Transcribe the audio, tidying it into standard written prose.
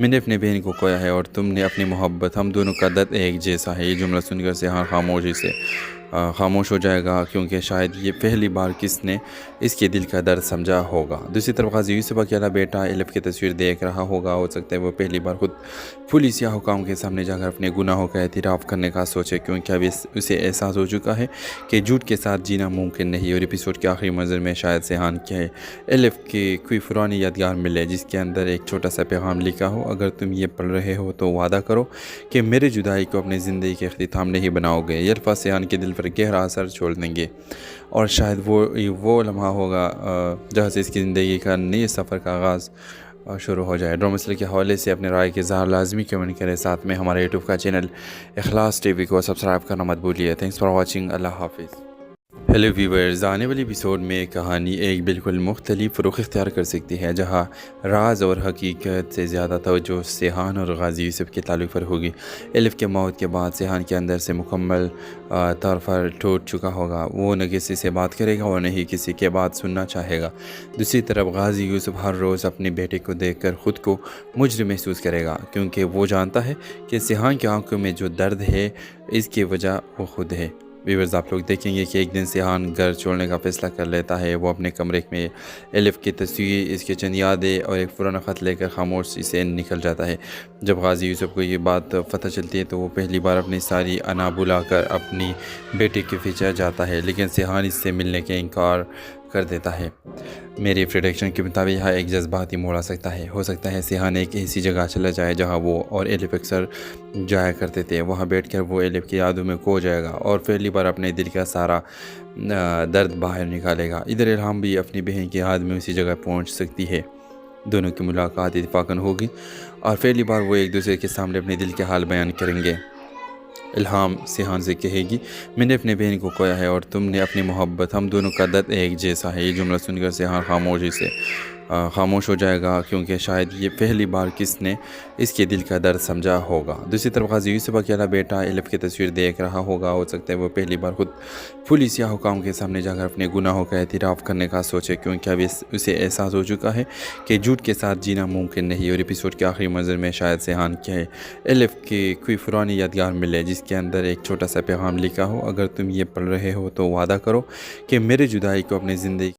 मैंने अपनी बहन को खोया है और तुमने अपनी मोहब्बत, हम दोनों का दर्द एक जैसा है। ये जुमला सुनकर सिहान खामोशी से खामोश हो जाएगा, क्योंकि शायद ये पहली बार किसने इसके दिल का दर्द समझा होगा। दूसरी तरफ गाजी यूसुफ अकेला बेटा एलिफ की तस्वीर देख रहा होगा। हो सकता है वो पहली बार खुद पुलिस या हुकाम के सामने जाकर अपने गुनाहों का एतराफ़ करने का सोचे, क्योंकि अब उसे एहसास हो चुका है कि झूठ के साथ जीना मुमकिन नहीं। और एपिसोड के आखिरी मंजर में शायद सिहान के एलिफ की कोई पुरानी यादगार मिले जिसके अंदर एक छोटा सा पैगाम लिखा हो, अगर तुम ये पढ़ रहे हो तो वादा करो कि मेरी जुदाई को अपनी ज़िंदगी के अख्तिताम नहीं बनाओगे। ये अल्फाज़ सिहान के दिल पर गहरा असर छोड़ देंगे और शायद वो लम्हा होगा जहाँ से इसकी ज़िंदगी का नए सफ़र का आगाज़ शुरू हो जाए। ड्रामा मसले के हवाले से अपने राय के इज़हार लाजमी कमेंट करें। साथ में हमारे यूट्यूब का चैनल इखलास टीवी को सब्सक्राइब करना मत भूलिए। Thanks for watching. अल्लाह हाफिज़। हेलो व्यूवर्स, आने वाली एपिसोड में कहानी एक बिल्कुल मुख्तलिफ रुख इख्तियार कर सकती है, जहां राज और हकीकत से ज़्यादा तवज्जो सिहान और गाजी यूसुफ के ताल्लुक़ पर होगी। एलिफ के मौत के बाद सिहान के अंदर से मुकम्मल तौर पर टूट चुका होगा। वो न किसी से बात करेगा और न ही किसी के बात सुनना चाहेगा। दूसरी तरफ गाजी यूसुफ हर रोज़ अपनी बेटे को देखकर ख़ुद को मुजरिम महसूस करेगा, क्योंकि वो जानता है कि सिहान की आंखों में जो दर्द है इसकी वजह वो खुद है। व्यूअर्स, आप लोग देखेंगे कि एक दिन सिहान घर छोड़ने का फ़ैसला कर लेता है। वो अपने कमरे में एलिफ की तस्वीर, इसके चंद यादें और एक पुराना ख़त लेकर खामोशी से निकल जाता है। जब गाजी यूसुफ को ये बात पता चलती है तो वो पहली बार अपनी सारी अना बुलाकर अपनी बेटी के पीछे जाता है, लेकिन सिहान इससे मिलने के इनकार कर देता है। मेरी प्रेडिक्शन के मुताबिक यहाँ एक जज्बाती मोड़ आ सकता है। हो सकता है सिहान एक ऐसी जगह चला जाए जहाँ वो और एलिफ अक्सर जाया करते थे। वहाँ बैठकर वो एलिफ की यादों में खो जाएगा और पहली बार अपने दिल का सारा दर्द बाहर निकालेगा। इधर इल्हाम भी अपनी बहन की याद में उसी जगह पहुँच सकती है। दोनों की मुलाकात इत्तेफाकन होगी और पहली बार वो एक दूसरे के सामने अपने दिल के हाल बयान करेंगे। इल्हाम सिहान से कहेगी, मैंने अपनी बहन को खोया है और तुमने अपनी मोहब्बत, हम दोनों का दर्द एक जैसा है। ये जुमला सुनकर सिहान खामोशी से खामोश हो जाएगा, क्योंकि शायद ये पहली बार किसने इसके दिल का दर्द समझा होगा। दूसरी तरफ गाजी यूसुफ अकेला बेटा एलिफ की तस्वीर देख रहा होगा। हो सकता है वो पहली बार खुद पुलिस या हुकाम के सामने जाकर अपने गुनाहों का एतराफ़ करने का सोचे, क्योंकि अब उसे एहसास हो चुका है कि झूठ के साथ जीना मुमकिन नहीं। और एपिसोड के आखिरी मंजर में शायद सिहान के एलिफ की कोई पुरानी यादगार मिले जिसके अंदर एक छोटा सा पैगाम लिखा हो, अगर तुम ये पढ़ रहे हो तो वादा करो कि मेरी जुदाई को अपनी ज़िंदगी